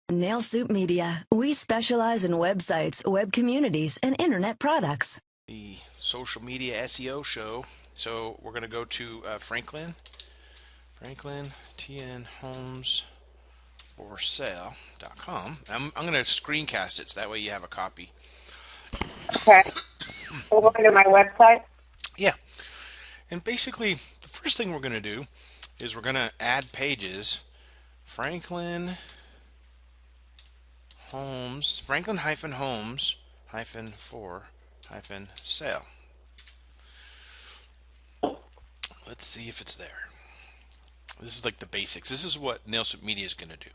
Nail Soup Media. We specialize in websites, web communities, and internet products. The social media SEO show. So we're going to go to Franklin TN Homes for Sale.com. I'm going to screencast it so that way you have a copy. Okay. We'll go to my website. Yeah. And basically, the first thing we're going to do is we're going to add pages. Franklin Homes, Franklin-Homes-for-Sale. Let's see if it's there. This is like the basics. This is what Nail Soup Media is going to do.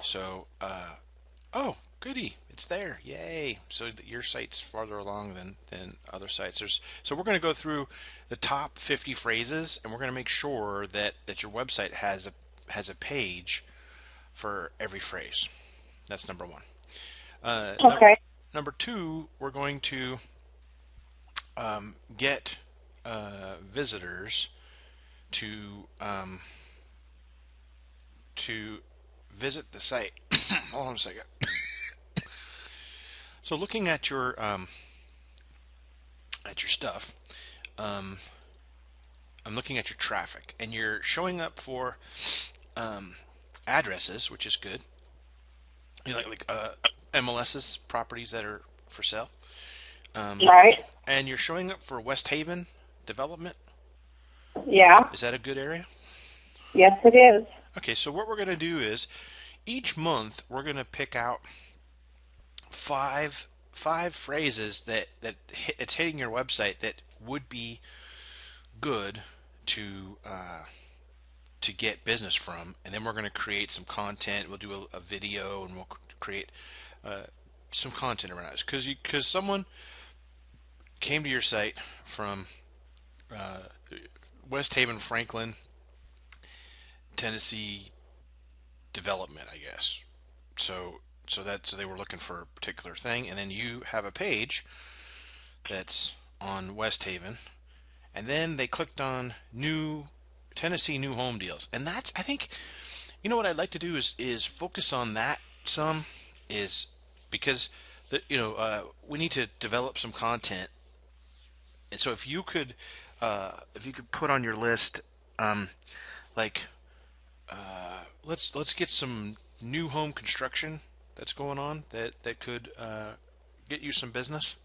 So, oh, goody, it's there. Yay. So your site's farther along than other sites. So we're going to go through the top 50 phrases, and we're going to make sure that your website has a page for every phrase. That's number one. Okay. Number two, we're going to get visitors to visit the site. Hold on a second. So looking at your stuff, I'm looking at your traffic, and you're showing up for addresses, which is good. You know, like MLS's properties that are for sale. Right. And you're showing up for West Haven development. Yeah. Is that a good area? Yes, it is. Okay, so what we're going to do is each month we're going to pick out five phrases that it's hitting your website that would be good to get business from, and then we're going to create some content. We'll do a video, and we'll create some content around it because someone came to your site from West Haven, Franklin, Tennessee development, I guess. So they were looking for a particular thing, and then you have a page that's on West Haven, and then they clicked on Tennessee new home deals, and that's, I think, you know what I'd like to do is focus on that some, is because we need to develop some content, and so if you could put on your list, like let's get some new home construction that's going on that could get you some business.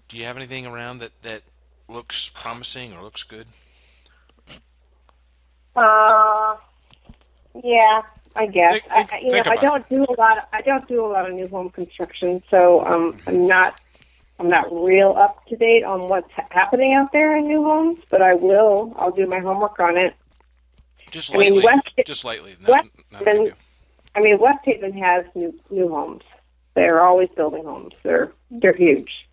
Do you have anything around that looks promising or looks good? Yeah, I guess. Think I about it. don't do a lot. I don't do a lot of new home construction, so I'm not real up to date on what's happening out there in new homes. But I will. I'll do my homework on it. Just I mean, lightly. West Just lightly. West Not a big Haven. deal. I mean, West Haven has new homes. They're always building homes. They're huge.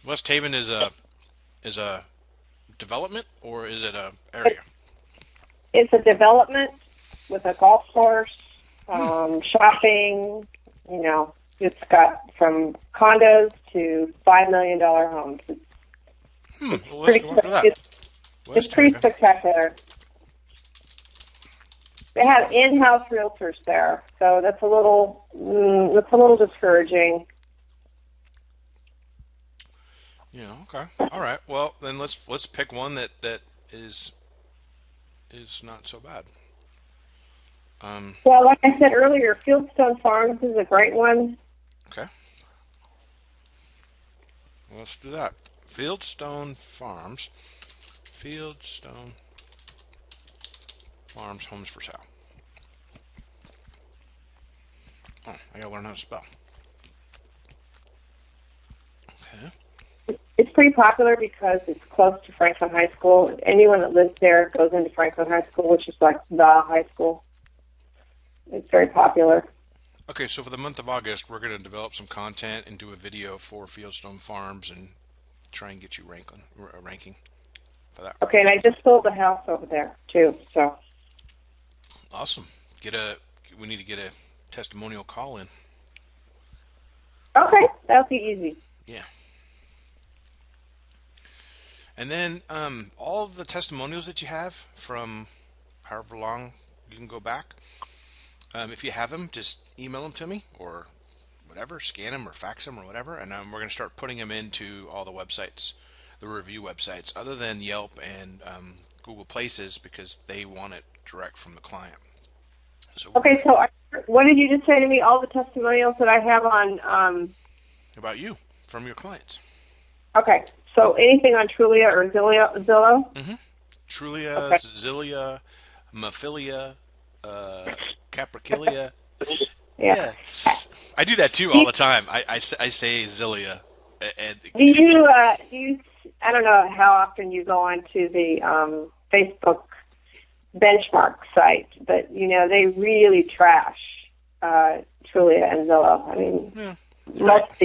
West Haven is a development, or is it a area? It's a development with a golf course, shopping. You know, it's got from condos to $5 million homes. Well, let's go after that. It's West pretty Haven. spectacular. They have in-house realtors there, so that's a little discouraging. Yeah. Okay. All right. Well, then let's pick one that is not so bad. Well, like I said earlier, Fieldstone Farms is a great one. Okay. Let's do that. Fieldstone Farms. Fieldstone Farms Homes for Sale. Oh, I gotta learn how to spell. Okay. It's pretty popular because it's close to Franklin High School. Anyone that lives there goes into Franklin High School, which is like the high school. It's very popular. Okay, so for the month of August, we're going to develop some content and do a video for Fieldstone Farms and try and get you ranking for that. Okay, and I just sold the house over there too. So Awesome. We need to get a testimonial call in. okay, that'll be easy. Yeah. And then all of the testimonials that you have from however long you can go back, If you have them, just email them to me or whatever, scan them or fax them or whatever, and we're going to start putting them into all the websites, the review websites, other than Yelp and Google Places, because they want it direct from the client. So Okay, so what did you just say to me? All the testimonials that I have on. About you from your clients. Okay, so anything on Trulia or Zillow? Trulia, Okay. Zillia, Maphilia, Capricornia. Yeah. I do that too all the time. I say Zillia. And, Do you? I don't know how often you go onto the Facebook benchmark site, but they really trash Trulia and Zillow. I mean, yeah, most of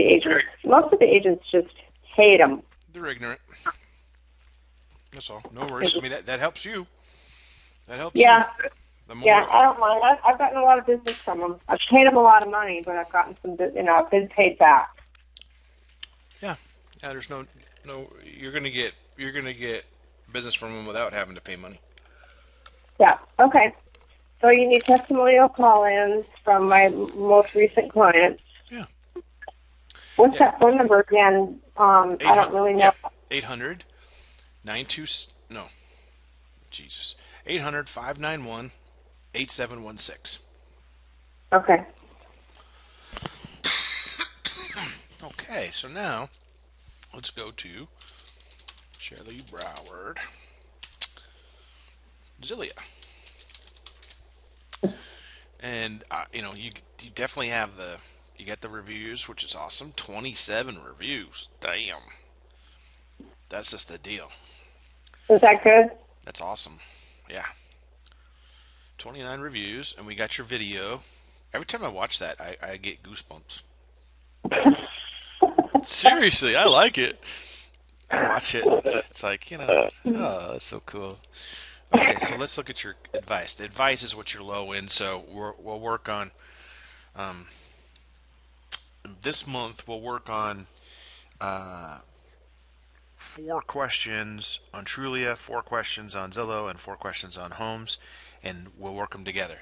the agents just hate them. they're ignorant. That's all. No worries. I mean, that helps you. That helps Yeah. you. The more, Yeah, I don't mind. I've gotten a lot of business from them. I've paid them a lot of money, but I've gotten some, I've been paid back. Yeah. There's no. You're gonna get business from them without having to pay money. Yeah, okay. So you need testimonial call-ins from my most recent clients. Yeah. What's that phone number again? I don't really know. Yeah. 800 no. Jesus. 800 591 8716. Okay. Okay, so now let's go to Shelley Broward, Zillia. And you definitely have you get the reviews, which is awesome. 27 reviews. Damn. That's just the deal. Is that good? That's awesome. Yeah. 29 reviews, and we got your video. Every time I watch that, I get goosebumps. Seriously, I like it. I watch it. It's like, oh, that's so cool. Okay, so let's look at your advice. The advice is what you're low in, so we'll work on, this month we'll work on 4 questions on Trulia, 4 questions on Zillow, and 4 questions on Homes, and we'll work them together.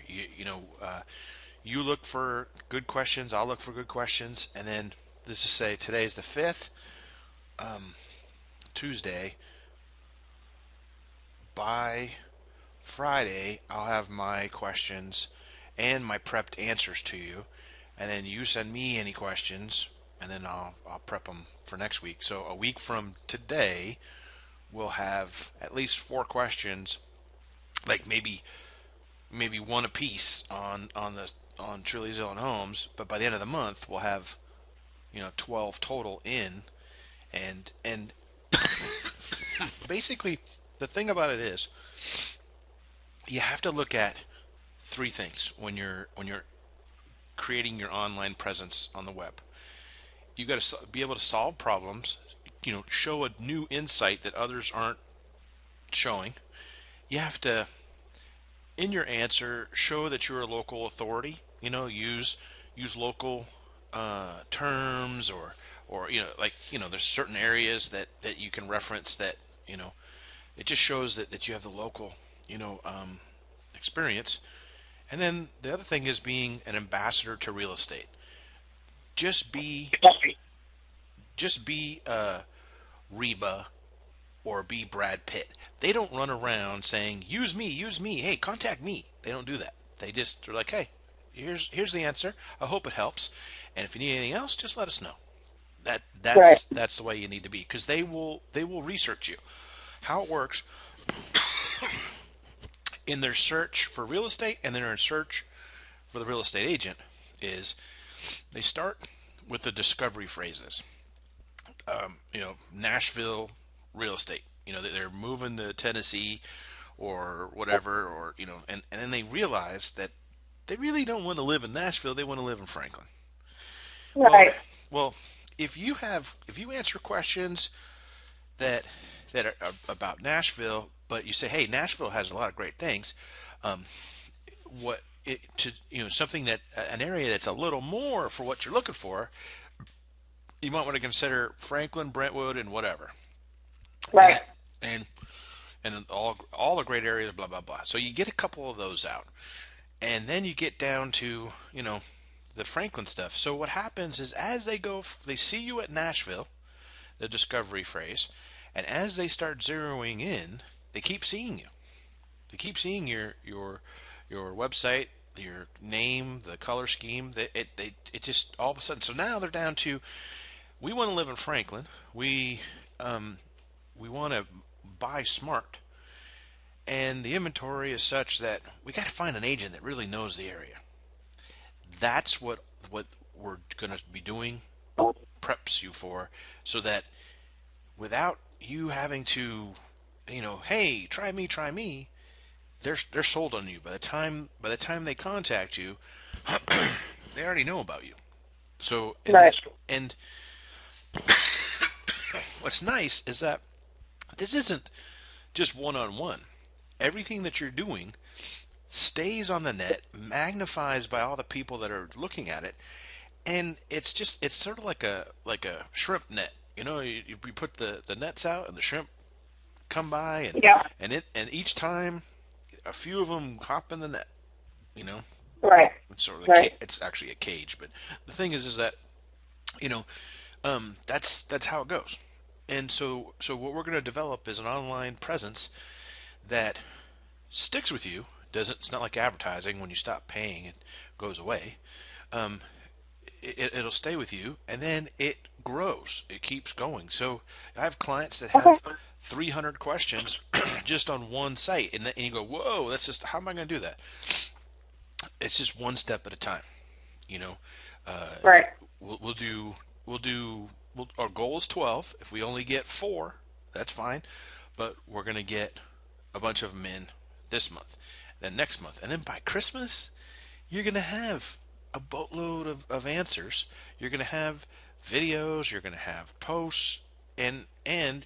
You look for good questions, I'll look for good questions, and then let's just say today's the 5th, Tuesday. By Friday, I'll have my questions and my prepped answers to you, and then you send me any questions, and then I'll prep them for next week. So a week from today, we'll have at least 4 questions, like maybe one apiece on Trulia, Zillow, and Homes. But by the end of the month, we'll have 12 total in, and basically the thing about it is you have to look at 3 things when you're creating your online presence on the web. You got to be able to solve problems, show a new insight that others aren't showing. You have to, in your answer, show that you're a local authority. Use local terms, or there's certain areas that you can reference that it just shows that you have the local experience. And then the other thing is being an ambassador to real estate. Just be Reba or be Brad Pitt. They don't run around saying use me, hey, contact me. They don't do that. They just are like, hey, here's the answer. I hope it helps, and if you need anything else, just let us know. That's the way you need to be, because they will research you. How it works in their search for real estate and then their search for the real estate agent is they start with the discovery phrases. Nashville real estate. They're moving to Tennessee or whatever, or and then they realize that they really don't want to live in Nashville. They want to live in Franklin. Right. Well, if you answer questions that are about Nashville, but you say, hey, Nashville has a lot of great things. Something that an area that's a little more for what you're looking for, you might want to consider Franklin, Brentwood, and whatever. Right. And all the great areas, blah blah blah. So you get a couple of those out, And then you get down to, the Franklin stuff. So what happens is as they see you at Nashville, the discovery phrase, and as they start zeroing in, they keep seeing you. They keep seeing your website, your name, the color scheme. It just all of a sudden. So now they're down to, we want to live in Franklin. We want to buy smart, and the inventory is such that we got to find an agent that really knows the area. That's what we're going to be doing, preps you for, so that without you having to, hey, try me, they're sold on you. By the time they contact you, they already know about you. So Right. and what's nice is that this isn't just one-on-one. Everything that you're doing stays on the net, magnifies by all the people that are looking at it, and it's sort of like a shrimp net. You put the nets out, and the shrimp come by, Yeah. and each time a few of them hop in the net. Right. It's sort of Right. it's actually a cage, but the thing is that that's how it goes. And so what we're going to develop is an online presence that sticks with you. It's not like advertising. When you stop paying, it goes away. Um, it'll stay with you, and then it grows. It keeps going. So I have clients that Okay. have 300 questions just on one site, and you go, whoa, that's just, how am I going to do that? It's just one step at a time. You know, Right. our goal is 12. If we only get 4, that's fine. But we're going to get a bunch of them in this month, then next month. And then by Christmas, you're going to have a boatload of answers. You're going to have videos, you're going to have posts, and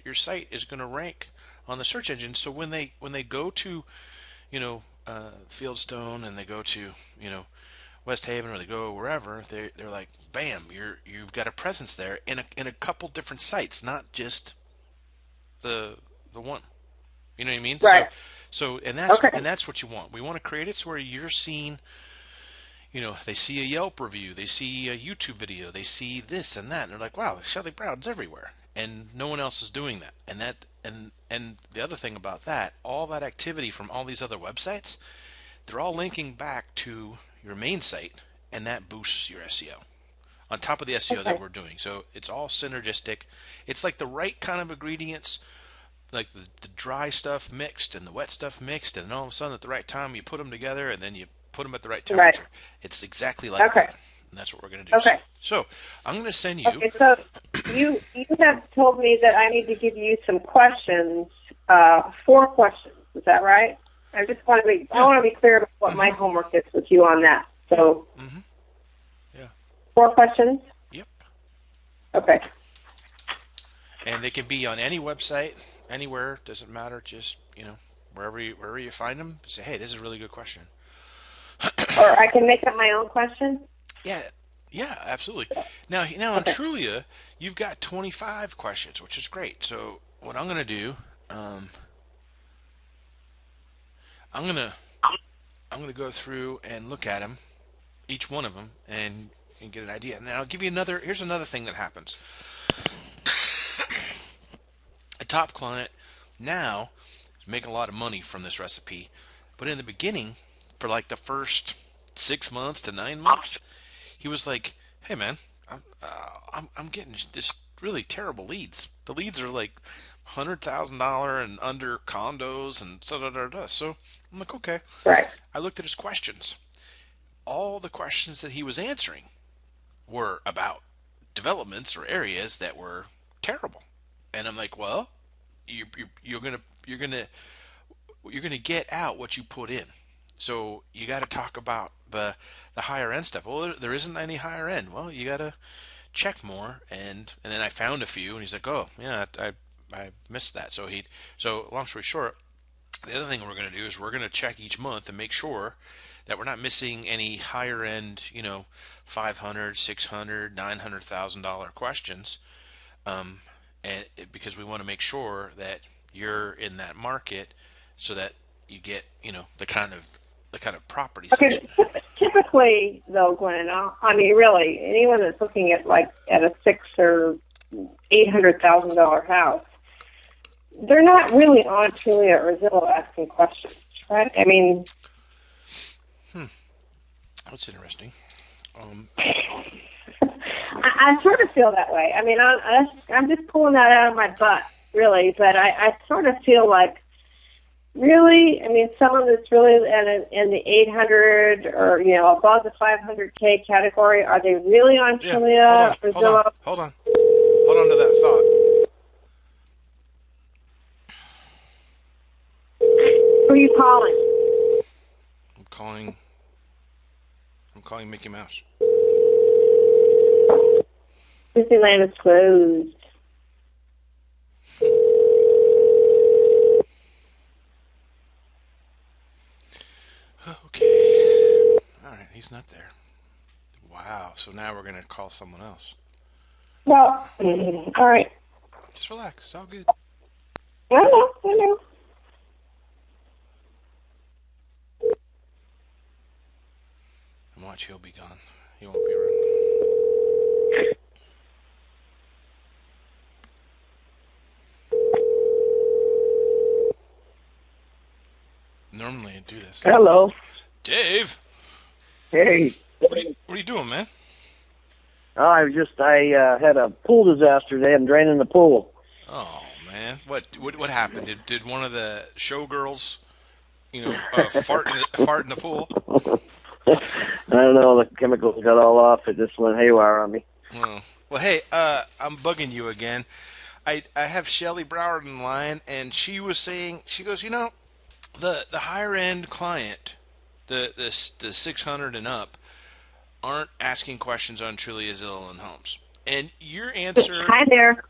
your site is going to rank on the search engine. So when they go to, Fieldstone, and they go to, West Haven, or they go wherever, they're like, bam, you've got a presence there in a couple different sites, not just the one. You know what I mean? Right. So and that's Okay. and that's what you want. We want to create it so where you're seen. They see a Yelp review, they see a YouTube video, they see this and that, and they're like, wow, Shelly Brown's everywhere, and no one else is doing that. And the other thing about that, all that activity from all these other websites, they're all linking back to your main site, and that boosts your SEO on top of the SEO that Okay. we're doing. So it's all synergistic. It's like the right kind of ingredients, like the dry stuff mixed and the wet stuff mixed, and then all of a sudden at the right time you put them together, and then you put them at the right Right. temperature. It's exactly like Okay. that, and that's what we're going to do. Okay. So I'm going to send you. Okay. So you have told me that I need to give you some questions, 4 questions. Is that right? I just want to be. I want to be clear about what my homework is with you on that. So. Yeah. 4 questions. Yep. Okay. And they can be on any website, anywhere. Doesn't matter. Just wherever you find them, say, hey, this is a really good question. Or I can make up my own question. Yeah, absolutely. Now on Okay. Trulia, you've got 25 questions, which is great. So what I'm going to do, I'm gonna go through and look at them, each one of them, and get an idea. Now I'll give you another. Here's another thing that happens. A top client now is making a lot of money from this recipe, but in the beginning, for like the first 6 months to 9 months, he was like, "Hey man, I'm getting just really terrible leads. The leads are like $100,000 and under condos and da da da da." So I'm like, okay. Right. I looked at his questions. All the questions that he was answering were about developments or areas that were terrible, and I'm like, well, you're gonna get out what you put in. So you got to talk about the higher end stuff. Well, there isn't any higher end. Well, you got to check more, and then I found a few, and he's like, oh yeah, I missed that. So long story short, the other thing we're going to do is we're going to check each month and make sure that we're not missing any higher end, $500, $600, $900,000 questions, because we want to make sure that you're in that market, so that you get, the kind of the kind of property Okay, section. typically, though, Glenn, I mean, really, anyone that's looking at at a $600,000 or $800,000 house, they're not really on Trulia or Zillow asking questions, right? I mean, That's interesting. I sort of feel that way. I mean, I'm just pulling that out of my butt, really, but I sort of feel like, really, I mean, someone that's really in the 800 or, above the 500K category, are they really on Trulia or Zillow? Hold on to that thought. Who are you calling? I'm calling Mickey Mouse. Disneyland is closed. Okay. All right, he's not there. Wow. So now we're going to call someone else. Well, all right. Just relax. It's all good. I know. And watch, he'll be gone. He won't be around. Normally I do this. Hello. Dave, Hey. what are you doing, man? Oh, I had a pool disaster today. I'm draining the pool. Oh man, what happened? Did one of the showgirls, fart in the pool? I don't know. The chemicals got all off. It just went haywire on me. Oh. Well, hey, I'm bugging you again. I have Shelly Broward in line, and she was saying, she goes, the higher end client, the 600 and up, aren't asking questions on Trulia, Zillow, and Homes. And your answer, Hi there.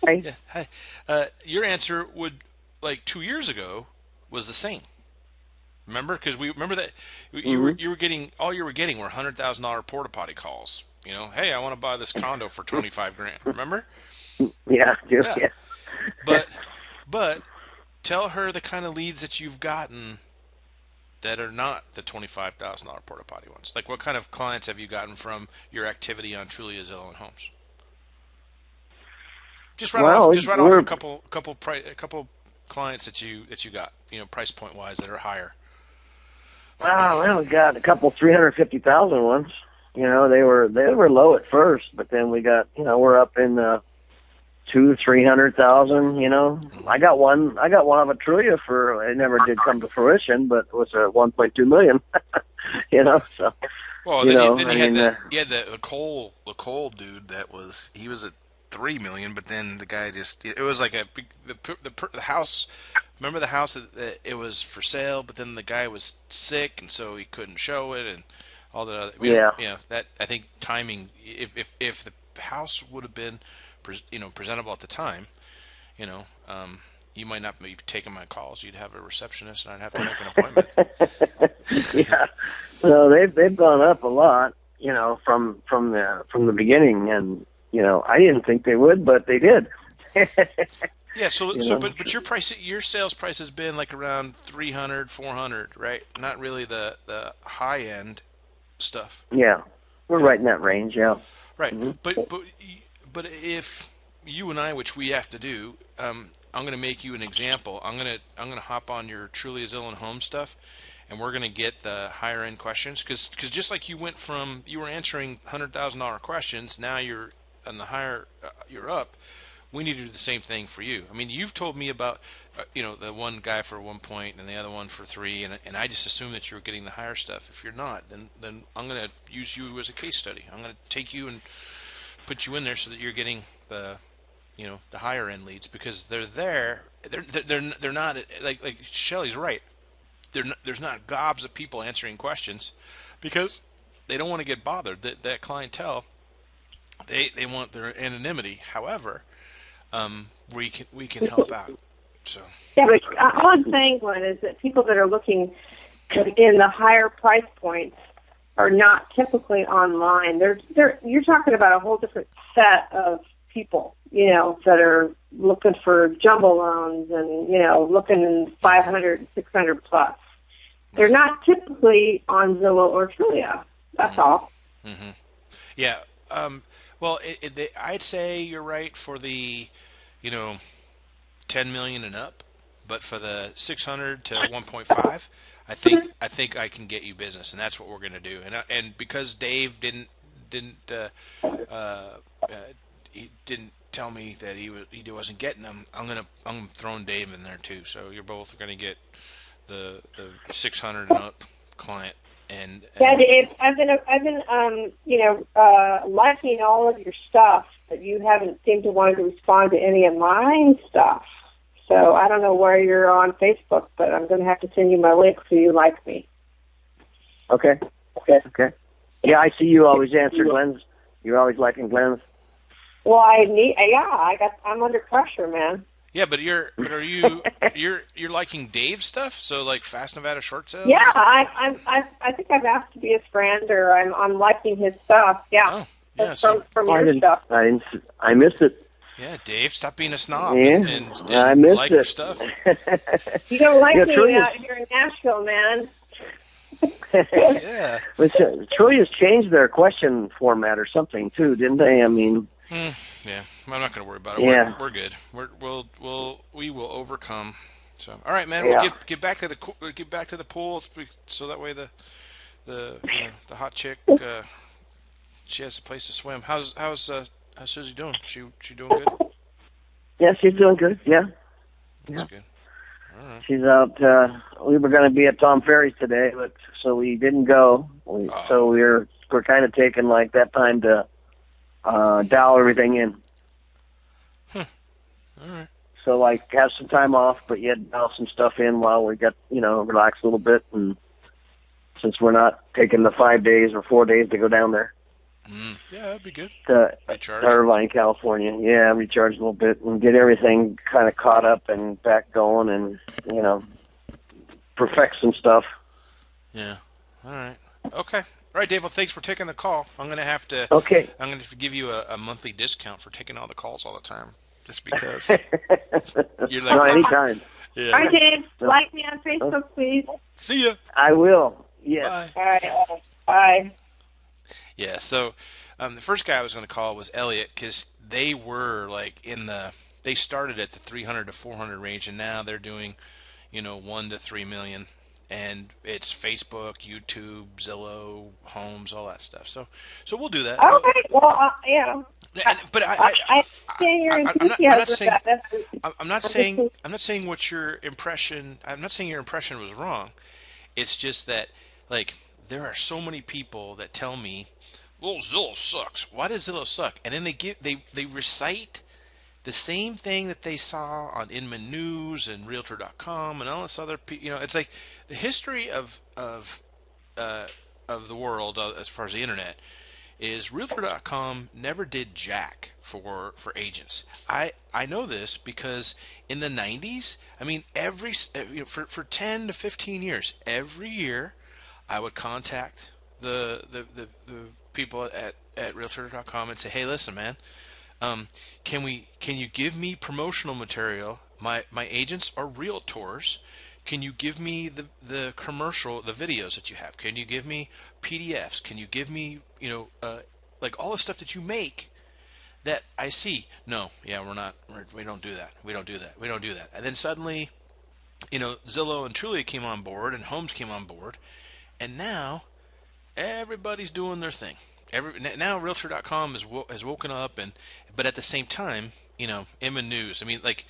yeah, hi, your answer would, like 2 years ago, was the same. Remember? Because we remember that you were getting, all you were getting were $100,000 porta potty calls. Hey, I want to buy this condo for $25,000. Remember? Yeah. But tell her the kind of leads that you've gotten that are not the $25,000 porta potty ones. Like, what kind of clients have you gotten from your activity on Trulia, Zillow, and Homes? Just right off a couple clients that you got, price point wise, that are higher. Well, we got a couple 350,000 ones. They were low at first, but then we got, we're up in 200,000-300,000. I got one of a Trulia it never did come to fruition, but it was a 1.2 million. So. Well, then you had the Cole dude he was at 3 million, but then the guy it was like the house. Remember the house that it was for sale, but then the guy was sick, and so he couldn't show it, and all that other. That, I think, timing. If the house would have been, presentable at the time, you might not be taking my calls. You'd have a receptionist, and I'd have to make an appointment. Yeah. So they've gone up a lot, from the beginning, and I didn't think they would, but they did. Yeah. But your sales price has been like around 300, 400, right? Not really the high end stuff. Yeah, we're right in that range. Yeah. Right. Mm-hmm. But if you and I, which we have to do, I'm going to make you an example. I'm going to hop on your Trulia, Zillow, and Home stuff, and we're going to get the higher end questions, because just like you were answering $100,000 questions, now you're on the higher, you're up. We need to do the same thing for you. I mean, you've told me about, the one guy for 1 point and the other one for 3, and I just assume that you're getting the higher stuff. If you're not, then I'm going to use you as a case study. I'm going to take you and put you in there so that you're getting the higher end leads, because they're there. They're not, like Shelly's right. There's not gobs of people answering questions because they don't want to get bothered. That clientele, they want their anonymity. However, we can help out. So yeah, but all I'm saying, Glenn, is that people that are looking in the higher price points are not typically online. You're talking about a whole different set of people, that are looking for jumbo loans and looking in 500, 600 plus. They're not typically on Zillow or Trulia. That's all. Mm-hmm. Yeah. Well, I'd say you're right for the, 10 million and up, but for the 600 to 1.5, I think I can get you business, and that's what we're going to do. And because Dave didn't he didn't tell me that he wasn't getting them, I'm throwing Dave in there too. So you're both going to get the 600 and up client. And yeah, Dave, I've been liking all of your stuff, but you haven't seemed to want to respond to any of my stuff. So I don't know where you're on Facebook, but I'm going to have to send you my link so you like me. Okay. Yeah, I see you always answer Glenn's. You're always liking Glenn's. Well, I'm under pressure, man. Yeah, but are you you're liking Dave's stuff? So like Fast Nevada short sales? Yeah, I think I've asked to be his friend, or I'm liking his stuff. Yeah, oh, yeah. From your stuff. I missed it. Yeah, Dave, stop being a snob and I missed like it. your stuff. You don't like me Trulia's out here in Nashville, man. Yeah. Trulia's changed their question format or something too, didn't they? I mean. Yeah, I'm not going to worry about it. Yeah. We're good. We will overcome. So, all right, man. Yeah. We'll get back to the pool, so that way the hot chick she has a place to swim. How's Susie doing? She doing good? Yeah, she's doing good. Yeah. That's good. All right. She's out. We were going to be at Tom Ferry's today, but so we didn't go. So we're kind of taking like that time to dial everything in. All right. So like have some time off, but yet dial some stuff in while we get relax a little bit. And since we're not taking the 5 days or 4 days to go down there. Yeah, that'd be good. To recharge. Irvine, California. Yeah, recharge a little bit and get everything kind of caught up and back going, and perfect some stuff. Yeah. All right. Okay. All right, Dave. Well, thanks for taking the call. I'm going to have to. Okay. I'm going to give you a monthly discount for taking all the calls all the time, just because. You're like, No, anytime. Yeah. All right, Dave, like me on Facebook, please. See ya. I will. Yes. Bye. All right, bye. Yeah. So, the first guy I was going to call was Elliot, because they were like they started at the 300 to 400 range, and now they're doing, 1 to 3 million. And it's Facebook, YouTube, Zillow, Homes, all that stuff. So we'll do that. Okay. Well, yeah. But I understand your enthusiasm. I'm not saying what your impression. I'm not saying your impression was wrong. It's just that like there are so many people that tell me, "Well, Zillow sucks." Why does Zillow suck? And then they recite the same thing that they saw on Inman News and Realtor.com and all this other, it's like the history of the world as far as the internet is Realtor.com never did jack for agents. I know this because in the 90s, I mean for 10 to 15 years, every year I would contact the people at Realtor.com and say, "Hey, listen, man. Can you give me promotional material? My agents are realtors. Can you give me the videos that you have? Can you give me PDFs? Can you give me, like all the stuff that you make that I see?" No, yeah, we don't do that. We don't do that. And then suddenly, Zillow and Trulia came on board and Homes came on board. And now everybody's doing their thing. Now Realtor.com has woken up, but at the same time, Inman News. I mean, like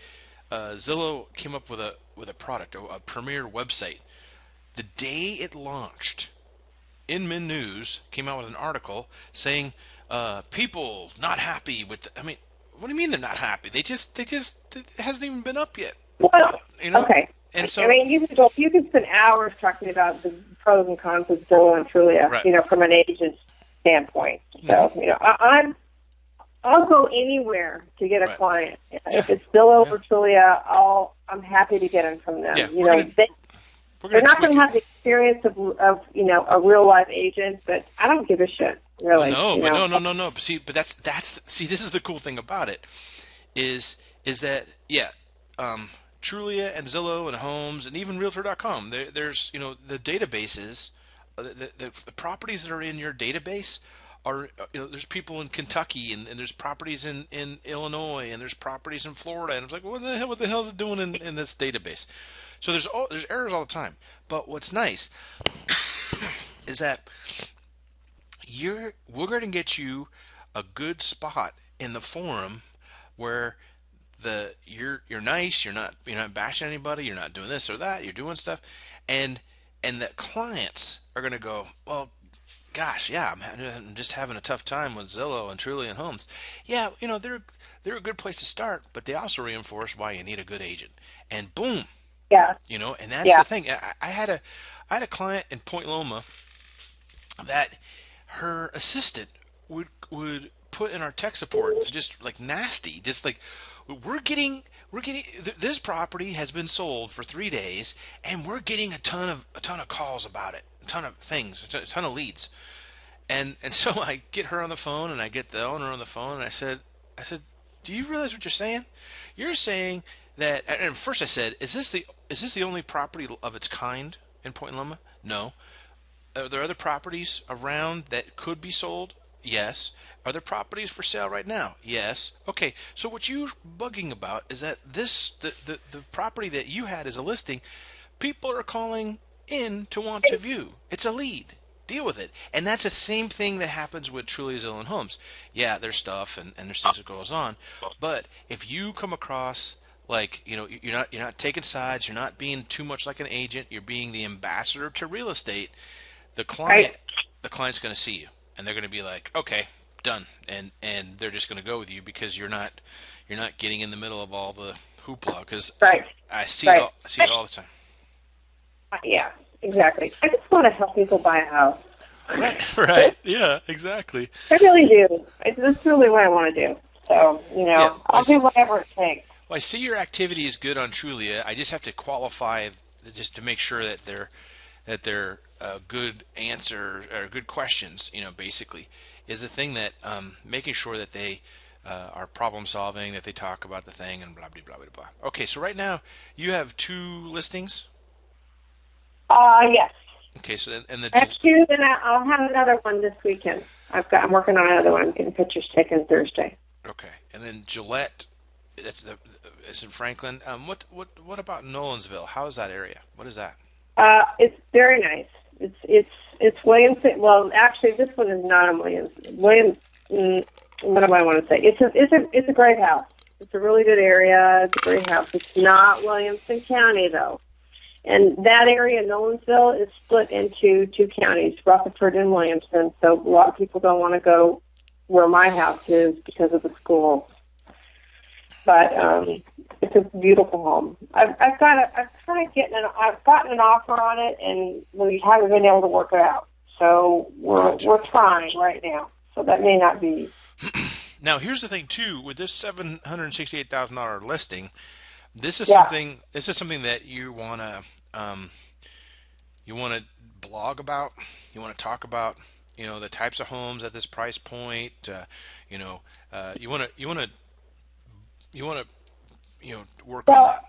Zillow came up with a product, a premier website. The day it launched, Inman News came out with an article saying people not happy with. I mean, what do you mean they're not happy? They just it hasn't even been up yet. Well, okay. And so, I mean, you can spend hours talking about the pros and cons of Zillow and Trulia, right. From an agent's standpoint. So, I'll go anywhere to get a client. Yeah. If it's Zillow or Trulia, I'm happy to get them from them. Yeah, they're not going to have the experience of a real live agent, but I don't give a shit, really. No. But this is the cool thing about it, is that Trulia and Zillow and Homes and even Realtor.com. There's the databases, the properties that are in your database are there's people in Kentucky and there's properties in Illinois and there's properties in Florida, and it's like what the hell is it doing in this database? So there's errors all the time. But what's nice is that we're going to get you a good spot in the forum where you're nice, you're not bashing anybody, you're not doing this or that, you're doing stuff, and the clients are going to go, well, gosh, yeah, I'm just having a tough time with Zillow and Trulia and Homes. Yeah, they're a good place to start, but they also reinforce why you need a good agent. And boom, Yeah. and that's the thing. I had a client in Point Loma that her assistant would put in our tech support just like nasty, just like we're getting this property has been sold for 3 days and we're getting a ton of calls about it, a ton of things, a ton of leads, and so I get her on the phone and I get the owner on the phone and I said, do you realize what you're saying? You're saying that, and first I said, is this the only property of its kind in Point Loma? No. Are there other properties around that could be sold? Yes. Are there properties for sale right now? Yes. Okay. So what you're bugging about is that the property that you had as a listing, people are calling in to want to view. It's a lead. Deal with it. And that's the same thing that happens with Trulia, Zillow, and Homes. Yeah, there's stuff and there's things that goes on. But if you come across like, you're not taking sides, you're not being too much like an agent, you're being the ambassador to real estate, the client's going to see you and they're going to be like, okay, done, and they're just going to go with you because you're not getting in the middle of all the hoopla, because I see it all the time. Yeah, exactly. I just want to help people buy a house. Right. Yeah, exactly. I really do. That's really what I want to do. So, I'll do whatever it takes. Well, I see your activity is good on Trulia. I just have to qualify just to make sure that they're good answers or good questions. Basically, is the thing that making sure that they are problem solving, that they talk about the thing, and blah blah blah blah blah. Okay, so right now you have 2 listings. Yes. Okay, so and I have 2, and I'll have another one this weekend. I'm working on another one. I'm getting pictures taken Thursday. Okay, and then Gillette. It's in Franklin. What about Nolensville? How is that area? What is that? It's very nice. It's Williamson. Well, actually, this one is not in Williams. What do I want to say? It's a great house. It's a really good area. It's a great house. It's not Williamson County though, and that area, Nolensville, is split into 2 counties, Rutherford and Williamson. So a lot of people don't want to go where my house is because of the schools. But it's a beautiful home. I've gotten an offer on it, and we haven't been able to work it out. So we're trying right now. So that may not be. Now here's the thing too, with this $768,000 listing, this is something that you wanna blog about. You want to talk about the types of homes at this price point. You want to work on that.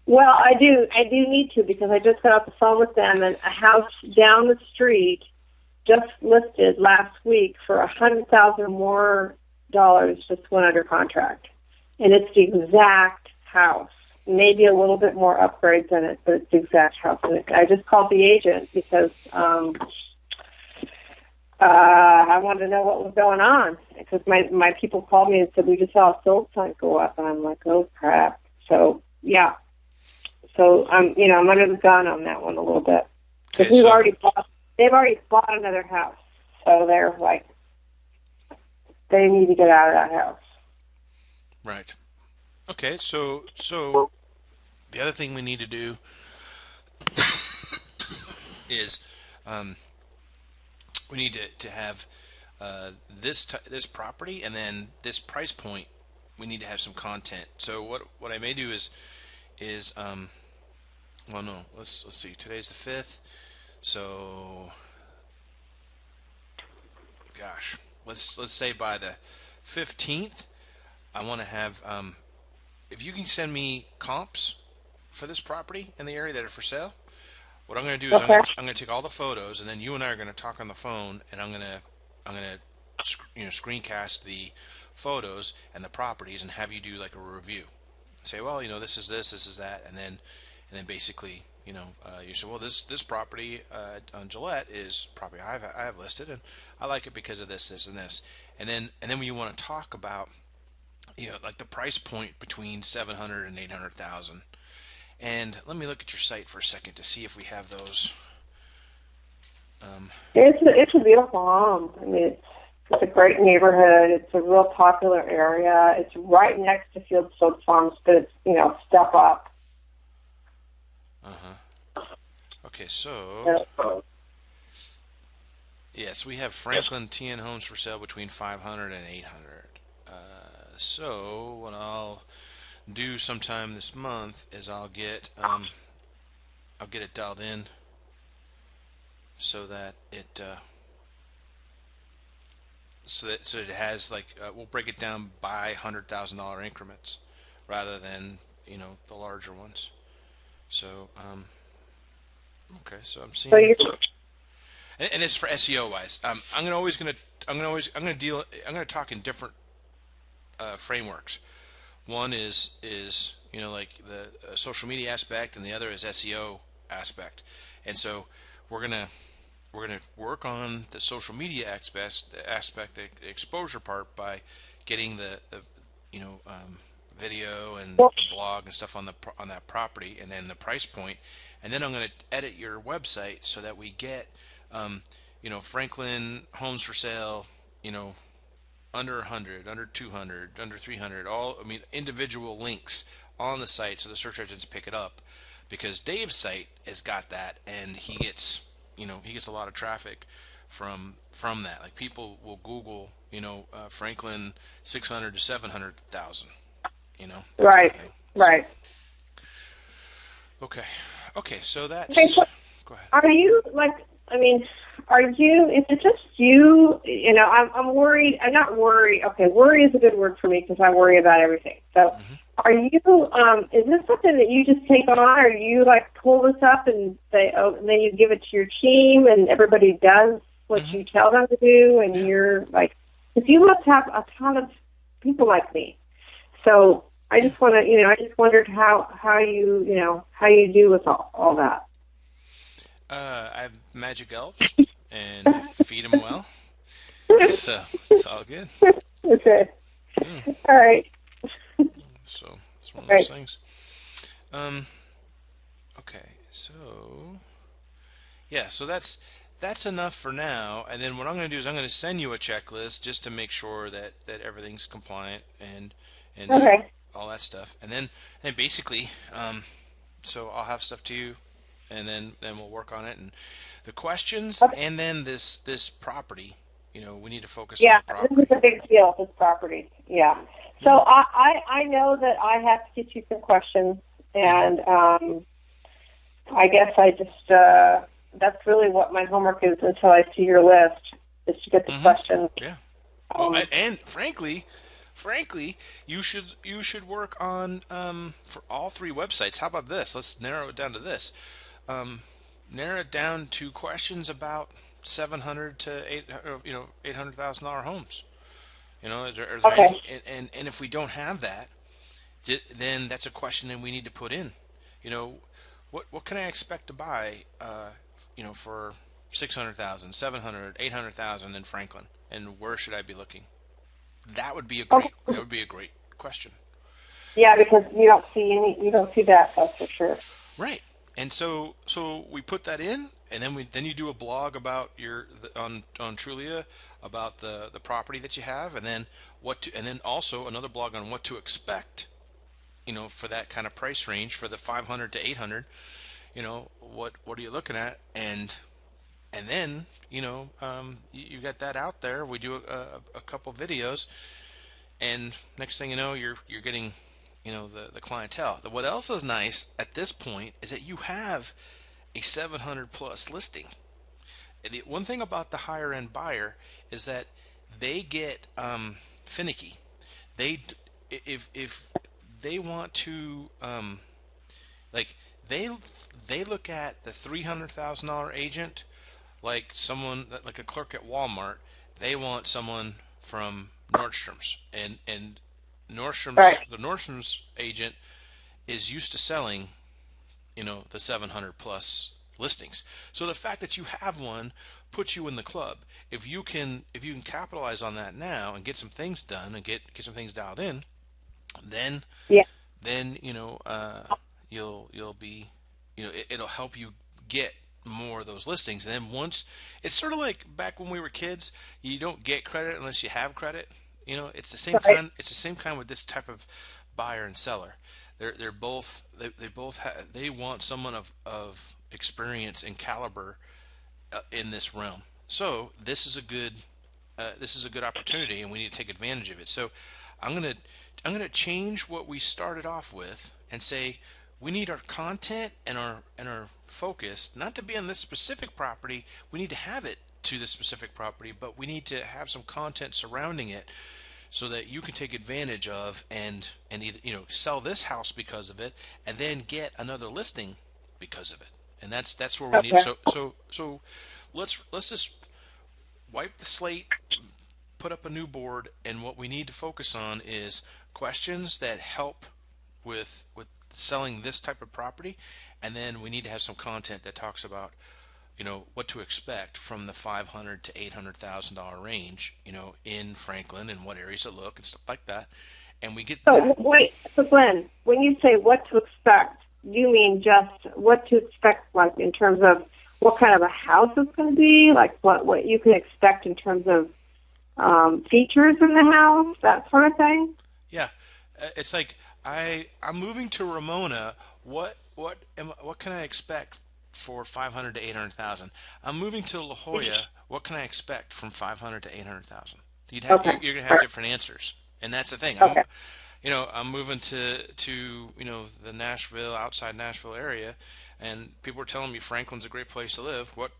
Well, I do need to, because I just got off the phone with them, and a house down the street just listed last week for $100,000 more just went under contract, and it's the exact house. Maybe a little bit more upgrades in it, but it's the exact house. And I just called the agent because I wanted to know what was going on, because my people called me and said, we just saw a sold sign go up, and I'm like, oh crap. So yeah, so I'm under the gun on that one a little bit, because they've already bought another house, so they're like, they need to get out of that house. Right. Okay. So the other thing we need to do is we need to have this property, and then this price point. We need to have some content. So what I may do is well, no, let's see. Today's the 5th, so gosh, let's say by the 15th, I want to have if you can send me comps for this property in the area that are for sale. What I'm going to do is Okay. I'm going to take all the photos, and then you and I are going to talk on the phone, and I'm going to screencast the photos and the properties, and have you do like a review. Say, well, this is this is that, and then basically, you say, well, this property on Gillette is property I have listed, and I like it because of this, and this, and then when you want to talk about, like the price point between 700 and 800,000. And let me look at your site for a second to see if we have those. It's a beautiful home. I mean, it's a great neighborhood. It's a real popular area. It's right next to Fieldstone Farms, but it's step up. Okay, so yes, we have Franklin TN homes for sale between 500 and 800. So what I'll do sometime this month is I'll get it dialed in so that it so that it has like we'll break it down by $100,000 increments rather than the larger ones. So okay, so I'm seeing, and it's for SEO wise. I'm going to talk in different frameworks. One is like the social media aspect, and the other is SEO aspect. And so we're gonna work on the social media aspect, the exposure part, by getting the video and blog and stuff on that property, and then the price point, and then I'm going to edit your website so that we get Franklin homes for sale, under 100, under 200, under 300, individual links on the site so the search engines pick it up, because Dave's site has got that, and he gets a lot of traffic from that. Like, people will Google Franklin 600 to 700,000, Right, kind of right. Okay, so that's, Okay, so go ahead. are you is it just you? I'm worried. I'm not worried. Okay, worry is a good word for me because I worry about everything. So are you, is this something that you just take on, or you like pull this up and say, oh, and then you give it to your team and everybody does what you tell them to do, and you're like, because you must have a ton of people like me. So I just want to, I just wondered how you, how you do with all that. I have magic elves, and I feed them well, so it's all good. Okay. All right. So it's one of those things. Okay, so yeah, so that's enough for now. And then what I'm going to do is I'm going to send you a checklist just to make sure that everything's compliant and all that stuff. And then basically, so I'll have stuff to you, and then we'll work on it, and the questions, and then this property. We need to focus on the property. This is a big deal, this property. Yeah. So I know that I have to get you some questions, and I guess I just that's really what my homework is until I see your list, is to get the questions. Yeah. And frankly, you should work on for all three websites. How about this? Let's narrow it down to this. Narrow it down to questions about 700 to $800,000 homes. Is there any, and if we don't have that, then that's a question that we need to put in. What can I expect to buy? For 600,000, 700, 800,000 in Franklin, and where should I be looking? That would be a great question. Yeah, because you don't see that, that's for sure. Right. And so we put that in, and then you do a blog about on Trulia about the property that you have, and then and then also another blog on what to expect, for that kind of price range for the 500 to 800. What are you looking at, and then you got that out there. We do a couple videos, and next thing you know, you're getting the clientele. What else is nice at this point is that you have a 700 plus listing. The one thing about the higher end buyer is that they get finicky. If they want to Like they look at the $300,000 agent like someone like a clerk at Walmart. They want someone from Nordstrom's, and Right. The Nordstrom's agent is used to selling, the 700 plus listings. So the fact that you have one puts you in the club. If you can capitalize on that now and get some things done and get some things dialed in, then Yeah. then you'll be, it'll help you get more of those listings. And then once, it's sort of like back when we were kids, you don't get credit unless you have credit. It's the same Right. kind. It's the same kind with this type of buyer and seller. They're both they want someone of experience and caliber in this realm. So this is a good opportunity, and we need to take advantage of it. So I'm gonna change what we started off with and say we need our content and our focus not to be on this specific property. We need to have it to this specific property, but we need to have some content surrounding it so that you can take advantage of and either sell this house because of it, and then get another listing because of it. And that's where we need. Okay. So let's just wipe the slate, put up a new board, and what we need to focus on is questions that help with selling this type of property, and then we need to have some content that talks about what to expect from the 500 to $800,000 range, in Franklin, and what areas to look and stuff like that. And we get So that. wait, so Glenn, when you say what to expect, you mean just what to expect, like in terms of what kind of a house it's going to be, like what you can expect in terms of features in the house, that sort of thing? Yeah, it's like I'm moving to Ramona. What can I expect for 500 to 800,000? I'm moving to La Jolla. What can I expect from 500 to 800,000? Okay. You're gonna have different answers, and that's the thing. Okay. I'm moving to the Nashville, outside Nashville area, and people are telling me Franklin's a great place to live. What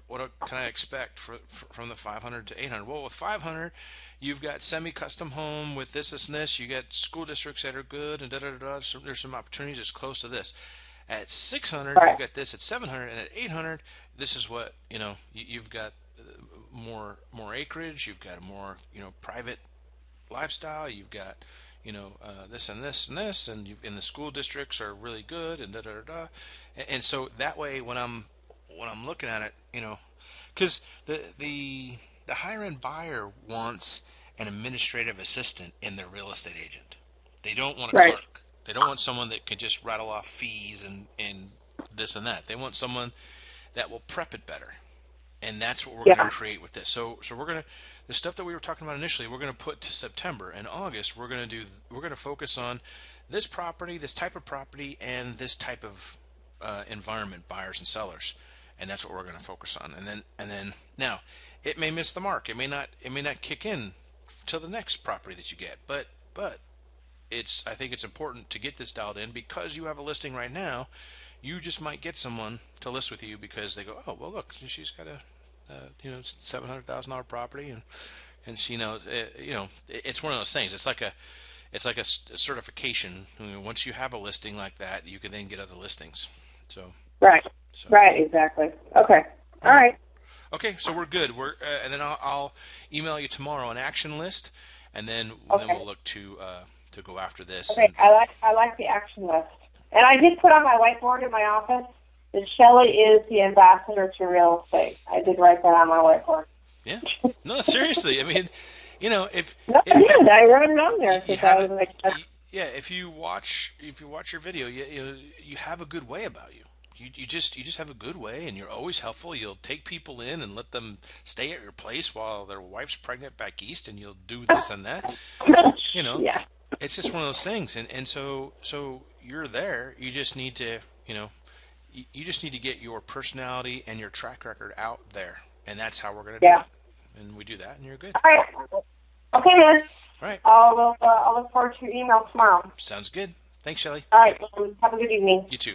can I expect from the 500 to 800? Well, with 500, you've got semi-custom home with this and this. You got school districts that are good, and da da da da. So there's some opportunities that's close to this. At 600, Right. you've got this. At 700, and at 800, this is what you've got more acreage. You've got a more private lifestyle. You've got this and this and this, and the school districts are really good, and da da da da. And so that way, when I'm looking at it, because the higher end buyer wants an administrative assistant in their real estate agent. They don't want a Right. clerk. They don't want someone that can just rattle off fees and this and that. They want someone that will prep it better, and that's what we're going Yeah. to create with this. So we're going to, the stuff that we were talking about initially, we're going to put to September and August. We're going to focus on this property, this type of property, and this type of environment, buyers and sellers, and that's what we're going to focus on. And then now, it may miss the mark. It may not kick in till the next property that you get, but I think it's important to get this dialed in, because you have a listing right now. You just might get someone to list with you because they go, oh well, look, she's got a $700,000 property, and she knows, it's one of those things. It's like a certification. Once you have a listing like that, you can then get other listings. So Right. Right. Exactly. Okay. All right. okay, so we're good. And then I'll email you tomorrow an action list, and then Okay. we'll look to go after this. Okay. I like the action list, and I did put on my whiteboard in my office that Shelley is the ambassador to real estate. I did write that on my whiteboard. Yeah. No, seriously. I mean, if No, I did. I wrote it on there you because have I was like, yeah, if you watch your video, you have a good way about you. You just have a good way, and you're always helpful. You'll take people in and let them stay at your place while their wife's pregnant back east, and you'll do this and that. yeah. It's just one of those things, and so you're there. You just need to you just need to get your personality and your track record out there, and that's how we're going to do Yeah. it. And we do that, and you're good. All right. Okay, then. All right, I'll look forward to your email tomorrow. sounds good. Thanks, Shelley. All right. Have a good evening. You too.